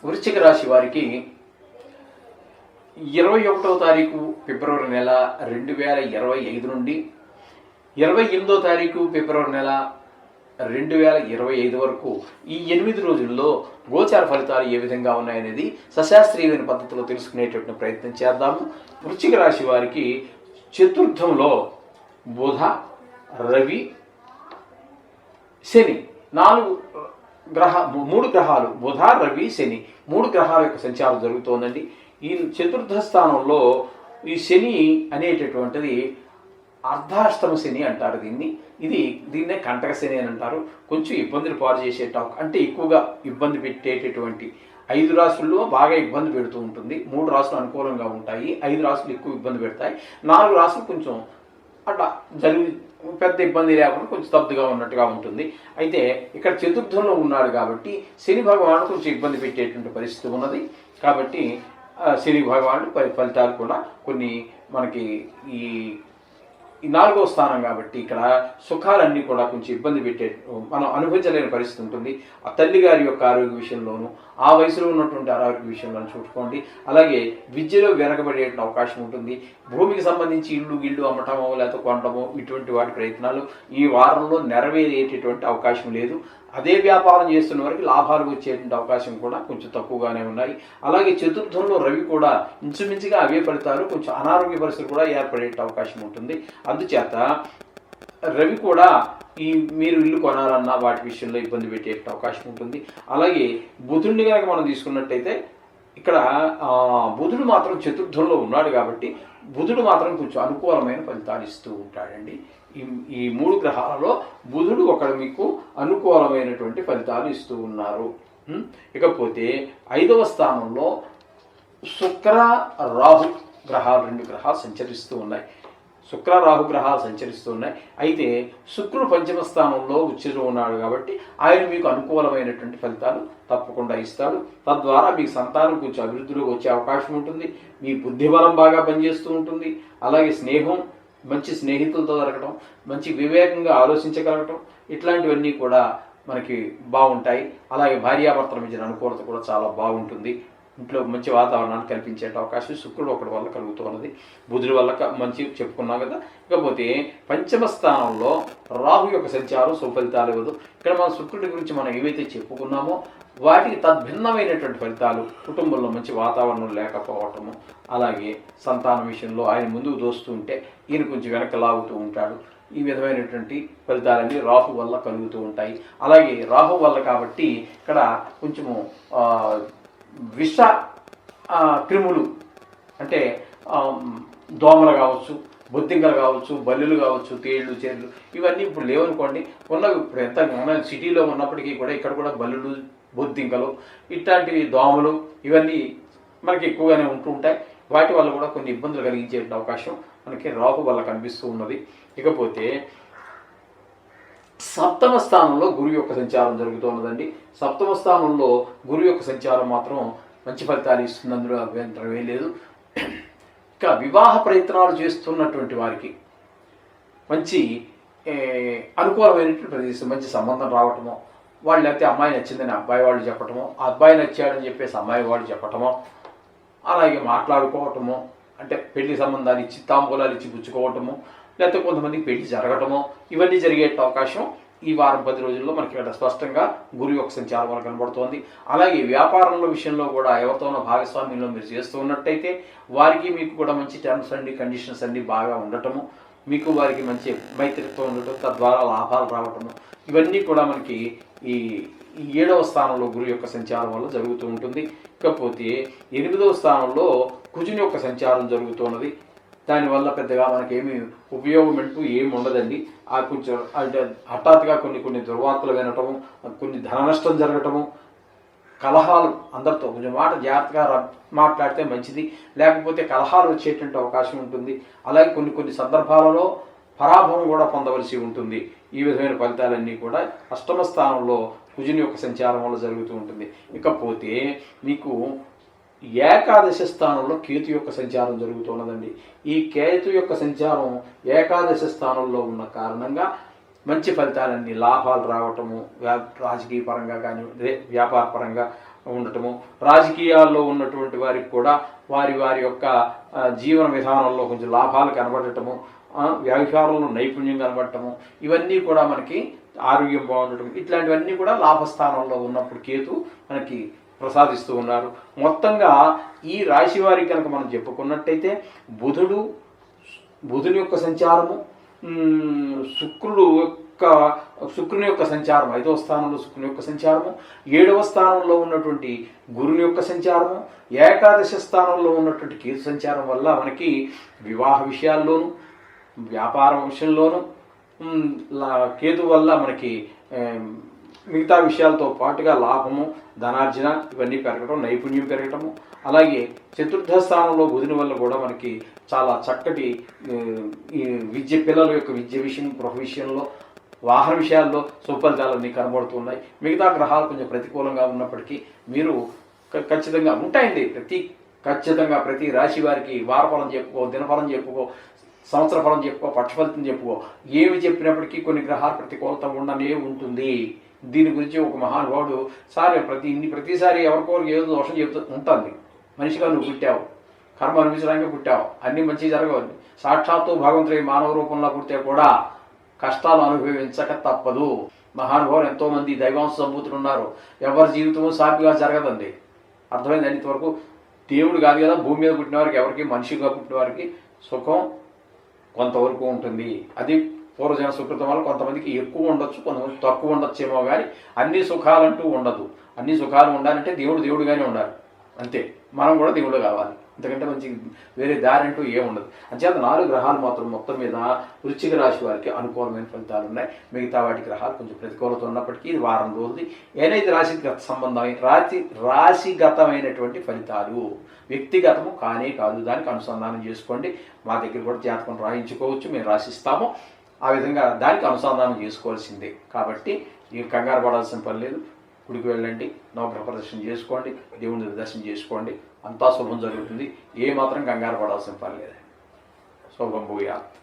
వృశ్చిక రాశి వారికి 21వ తారీఖు ఫిబ్రవరి నెల 2025 నుండి 28వ తారీఖు ఫిబ్రవరి నెల 2025 వరకు ఈ 8 రోజుల్లో గోచార ఫలితాలు ఏ విధంగా ఉన్నాయనేది సశాస్త్రీయమైన పద్ధతిలో తెలుసుకునేటటువంటి ప్రయత్నం చేద్దాము. వృశ్చిక రాశి వారికి చతుర్థంలో బుధ, రవి, శని మూడు గ్రహాలు బుధ, రవి, శని 3 గ్రహాల యొక్క సంచారం జరుగుతోందండి. ఈ చతుర్థ స్థానంలో ఈ శని అనేటటువంటిది అర్ధాష్టమ శని అంటారు దీన్నే కంటక శని అని అంటారు. కొంచెం ఇబ్బందులు పాలు చేసేట అంటే ఎక్కువగా ఇబ్బంది పెట్టేటటువంటి 5 రాశుల్లో బాగా ఇబ్బంది పెడుతూ ఉంటుంది. 3 రాశులు అనుకూలంగా ఉంటాయి, 5 రాశులు ఎక్కువ ఇబ్బంది పెడతాయి, 4 రాశులు కొంచెం అట్లా పెద్ద ఇబ్బంది లేకుండా కొంచెం స్తబ్దుగా ఉన్నట్టుగా ఉంటుంది. అయితే ఇక్కడ చతుర్థంలో ఉన్నాడు కాబట్టి శని భగవానుడు కొంచెం ఇబ్బంది పెట్టేటువంటి పరిస్థితి ఉన్నది. కాబట్టి శని భగవానుడు ఫలితాలు కూడా కొన్ని మనకి ఈ 4వ స్థానం కాబట్టి ఇక్కడ సుఖాలన్నీ కూడా కొంచెం ఇబ్బంది పెట్టే మనం అనుభవించలేని పరిస్థితి ఉంటుంది. ఆ తల్లి గారి యొక్క ఆరోగ్య విషయంలోనూ ఆ వయసులో ఉన్నటువంటి ఆరోగ్య విషయంలోనూ చూసుకోండి. అలాగే విద్యలో వెనకబడే అవకాశం ఉంటుంది. భూమికి సంబంధించి ఇల్లు అమ్మటమో లేకపోతే కొనటమో ఇటువంటి వాటి ప్రయత్నాలు ఈ వారంలో నెరవేరేటటువంటి అవకాశం లేదు. అదే వ్యాపారం చేస్తున్న వారికి లాభాలు వచ్చేటువంటి అవకాశం కూడా కొంచెం తక్కువగానే ఉన్నాయి. అలాగే చతుర్థంలో రవి కూడా ఇంచుమించుగా అవే ఫలితాలు, కొంచెం అనారోగ్య పరిస్థితులు కూడా ఏర్పడే అవకాశం ఉంటుంది. అందుచేత రవి కూడా మీరు ఇల్లు కొనాలన్నా వాటి విషయంలో ఇబ్బంది పెట్టే అవకాశం ఉంటుంది. అలాగే బుధుడిని కనుక మనం తీసుకున్నట్టయితే ఇక్కడ బుధుడు మాత్రం చతుర్థంలో ఉన్నాడు కాబట్టి బుధుడు మాత్రం కొంచెం అనుకూలమైన ఫలితాలు ఇస్తూ ఉంటాడండి. ఈ 3 గ్రహాలలో బుధుడు ఒకడు మీకు అనుకూలమైనటువంటి ఫలితాలు ఇస్తూ ఉన్నారు. ఇకపోతే 5వ స్థానంలో శుక్ర, రాహు గ్రహాలు 2 గ్రహాలు సంచరిస్తూ ఉన్నాయి. శుక్ర, రాహు గ్రహాలు సంచరిస్తూ ఉన్నాయి. అయితే శుక్రుడు 5వ స్థానంలో ఉచ్చిలో ఉన్నాడు కాబట్టి ఆయన మీకు అనుకూలమైనటువంటి ఫలితాలు తప్పకుండా ఇస్తాడు. తద్వారా మీకు సంతానం కొంచెం అభివృద్ధిలోకి వచ్చే అవకాశం ఉంటుంది. మీ బుద్ధిబలం బాగా పనిచేస్తూ ఉంటుంది. అలాగే స్నేహం, మంచి స్నేహితులతో దొరకటం, మంచి వివేకంగా ఆలోచించగలగటం ఇట్లాంటివన్నీ కూడా మనకి బాగుంటాయి. అలాగే భార్యాభర్తల మధ్య అనుకూలత కూడా చాలా బాగుంటుంది. ఇంట్లో మంచి వాతావరణాన్ని కల్పించే అవకాశం శుక్రుడు ఒకటి వల్ల కలుగుతున్నది. బుధుడి వల్ల మంచి చెప్పుకున్నాం కదా. ఇకపోతే 5వ స్థానంలో రాహు యొక్క సంచారం సుఫలితాలు ఇవ్వదు. ఇక్కడ మన శుక్రుడి గురించి మనం ఏవైతే చెప్పుకున్నామో వాటికి తద్భిన్నమైనటువంటి ఫలితాలు, కుటుంబంలో మంచి వాతావరణం లేకపోవటము, అలాగే సంతానం విషయంలో ఆయన ముందుకు దోస్తూ ఉంటే ఈయన కొంచెం వెనక్కి లాగుతూ ఉంటాడు. ఈ విధమైనటువంటి ఫలితాలన్నీ రాహు వల్ల కలుగుతూ ఉంటాయి. అలాగే రాహు వల్ల కాబట్టి ఇక్కడ కొంచెము విష క్రిములు అంటే దోమలు కావచ్చు, బొద్దింకలు కావచ్చు, బల్లులు కావచ్చు, తేళ్లు, చేర్లు ఇవన్నీ ఇప్పుడు లేవనుకోండి. ఇప్పుడు ఎంత సిటీలో ఉన్నప్పటికీ కూడా ఇక్కడ కూడా బల్లులు, బొద్దింకలు ఇట్లాంటివి దోమలు ఇవన్నీ మనకి ఎక్కువగానే ఉంటూ ఉంటాయి. వాటి వల్ల కూడా కొన్ని ఇబ్బందులు కలిగించే అవకాశం మనకి రాహు వల్ల కనిపిస్తూ ఉన్నది. ఇకపోతే 7వ స్థానంలో గురువు యొక్క సంచారం జరుగుతూ ఉన్నదండి. 7వ స్థానంలో గురువు యొక్క సంచారం మాత్రం మంచి ఫలితాలు ఇస్తుంది, అందులో అభ్యంతరం ఏం లేదు. ఇంకా వివాహ ప్రయత్నాలు చేస్తున్నటువంటి వారికి మంచి అనుకూలమైనటువంటి ప్రదేశం, మంచి సంబంధం రావటమో, వాళ్ళు లేకపోతే అమ్మాయి నచ్చిందని అబ్బాయి వాళ్ళు చెప్పటమో, ఆ అబ్బాయి నచ్చాడని చెప్పేసి అమ్మాయి వాళ్ళు చెప్పటమో, అలాగే మాట్లాడుకోవటము, అంటే పెళ్లి సంబంధాలు ఇచ్చి తాంబూలాలు ఇచ్చి పుచ్చుకోవటము, లేకపోతే కొంతమందికి పెళ్లి జరగటమో ఇవన్నీ జరిగే అవకాశం ఈ వారం 10 రోజుల్లో మనకి ఇక్కడ స్పష్టంగా గురువు యొక్క సంచారం వల్ల కనబడుతోంది. అలాగే వ్యాపారంలో విషయంలో కూడా ఎవరితోనో భాగస్వామ్యంలో మీరు చేస్తూ ఉన్నట్టయితే వారికి మీకు కూడా మంచి టర్మ్స్ అండి, కండిషన్స్ అన్నీ బాగా ఉండటము, మీకు వారికి మంచి మైత్రిత్వం ఉండటం, తద్వారా లాభాలు రావటము ఇవన్నీ కూడా మనకి ఈ 7వ స్థానంలో గురువు యొక్క సంచారం వల్ల జరుగుతూ ఉంటుంది. ఇకపోతే 8వ స్థానంలో కుజుని యొక్క సంచారం జరుగుతున్నది. దానివల్ల పెద్దగా మనకేమీ ఉపయోగం అంటూ ఏమి ఉండదండి. ఆ కొంచెం అంటే హఠాత్తుగా కొన్ని దుర్వార్తలు వినటము, కొన్ని ధన నష్టం జరగటము, కలహాలు, అందరితో కొంచెం మాట జాగ్రత్తగా మాట్లాడితే మంచిది, లేకపోతే కలహాలు వచ్చేటువంటి అవకాశం ఉంటుంది. అలాగే కొన్ని సందర్భాలలో పరాభవం కూడా పొందవలసి ఉంటుంది. ఈ విధమైన ఫలితాలన్నీ కూడా 8వ స్థానంలో కుజుని యొక్క సంచారం వల్ల జరుగుతూ ఉంటుంది. ఇకపోతే మీకు ఏకాదశ స్థానంలో కేతు యొక్క సంచారం జరుగుతున్నదండి. ఈ కేతు యొక్క సంచారం ఏకాదశ స్థానంలో ఉన్న కారణంగా మంచి ఫలితాలన్నీ, లాభాలు రావటము, రాజకీయ పరంగా కానీ వ్యాపార పరంగా ఉండటము, రాజకీయాల్లో ఉన్నటువంటి వారికి కూడా వారి వారి యొక్క జీవన విధానంలో కొంచెం లాభాలు కనబడటము, వ్యవహారంలో నైపుణ్యం కనబడటము, ఇవన్నీ కూడా మనకి ఆరోగ్యం బాగుండటం, ఇట్లాంటివన్నీ కూడా లాభస్థానంలో ఉన్నప్పుడు కేతు మనకి ప్రసాదిస్తూ ఉన్నారు. మొత్తంగా ఈ రాశి వారికి కనుక మనం చెప్పుకున్నట్టయితే బుధుని యొక్క సంచారము, శుక్రుని యొక్క సంచారం 5వ స్థానంలో శుక్రుని యొక్క సంచారము, 7వ స్థానంలో ఉన్నటువంటి గురుని యొక్క సంచారము, ఏకాదశ స్థానంలో ఉన్నటువంటి కేతు సంచారం వల్ల మనకి వివాహ విషయాల్లోనూ వ్యాపార విషయంలోనూ కేతు వల్ల మనకి మిగతా విషయాలతో పాటుగా లాభము, ధనార్జన ఇవన్నీ పెరగడం, నైపుణ్యం పెరగటము, అలాగే చతుర్థ స్థానంలో బుధుని వల్ల కూడా మనకి చాలా చక్కటి ఈ విద్య, పిల్లల యొక్క విద్య విషయం, గృహ విషయంలో, వాహన విషయాల్లో సుఫలితాలన్నీ కనబడుతున్నాయి. మిగతా గ్రహాలు కొంచెం ప్రతికూలంగా ఉన్నప్పటికీ మీరు ఖచ్చితంగా ఉంటాయండి. ఖచ్చితంగా ప్రతి రాశి వారికి వారఫలం చెప్పుకో, దినఫలం చెప్పుకో, సంవత్సర ఫలం చెప్పుకో, పక్షఫలితం చెప్పుకో, ఏమి చెప్పినప్పటికీ కొన్ని గ్రహాలు ప్రతికూలత ఉండనే ఉంటుంది. దీని గురించి ఒక మహానుభావుడు ప్రతిసారి ఎవరికో ఏదో దోషం చెబుతూ ఉంటుంది. మనిషిగా నువ్వు పుట్టావు, కర్మ అనుభవించడానికి పుట్టావు, అన్ని మంచి జరగవాలి. సాక్షాత్తు భగవంతుడి మానవ రూపంలో పుడితే కూడా కష్టాలు అనుభవించక తప్పదు. మహానుభావులు ఎంతోమంది దైవాంశ సంభూతులు ఉన్నారు. ఎవరి జీవితము సాపిగా జరగదండి. అర్థమైంది. ఇంతవరకు దేవుడు కాదు కదా, భూమి మీద పుట్టిన వారికి, ఎవరికి మనిషిగా పుట్టిన వారికి సుఖం కొంతవరకు ఉంటుంది. అది పూర్వజన సుకృతం వల్ల కొంతమందికి ఎక్కువ ఉండొచ్చు, కొంతమంది తక్కువ ఉండొచ్చేమో, కానీ అన్ని సుఖాలంటూ ఉండదు. అన్ని సుఖాలు ఉండాలంటే దేవుడుగానే ఉండాలి, అంతే. మనం కూడా దేవుడు కావాలి, ఇంతకంటే మంచి వేరే దారి అంటూ ఏముండదు. అంచేత 4 గ్రహాలు మాత్రం మొత్తం మీద వృశ్చిక రాశి వారికి అనుకూలమైన ఫలితాలు ఉన్నాయి. మిగతా వాటి గ్రహాలు కొంచెం ప్రతికూలత ఉన్నప్పటికీ ఇది వారం రోజులు. ఏదైతే రాశిగతమైనటువంటి ఫలితాలు వ్యక్తిగతము కానే కాదు, దానికి అనుసంధానం చేసుకోండి. మా దగ్గర కూడా జాతకం రాయించుకోవచ్చు, మేము రాసిస్తాము. ఆ విధంగా దానికి అనుసంధానం చేసుకోవాల్సిందే. కాబట్టి మీరు కంగారు పడాల్సిన పని లేదు. గుడికి వెళ్ళండి, నవగ్రహ ప్రదర్శన చేసుకోండి, దేవుని దర్శనం చేసుకోండి, అంతా శుభం జరుగుతుంది. ఏ మాత్రం కంగారు పడాల్సిన పని లేదండి. శుభం భూయాత్.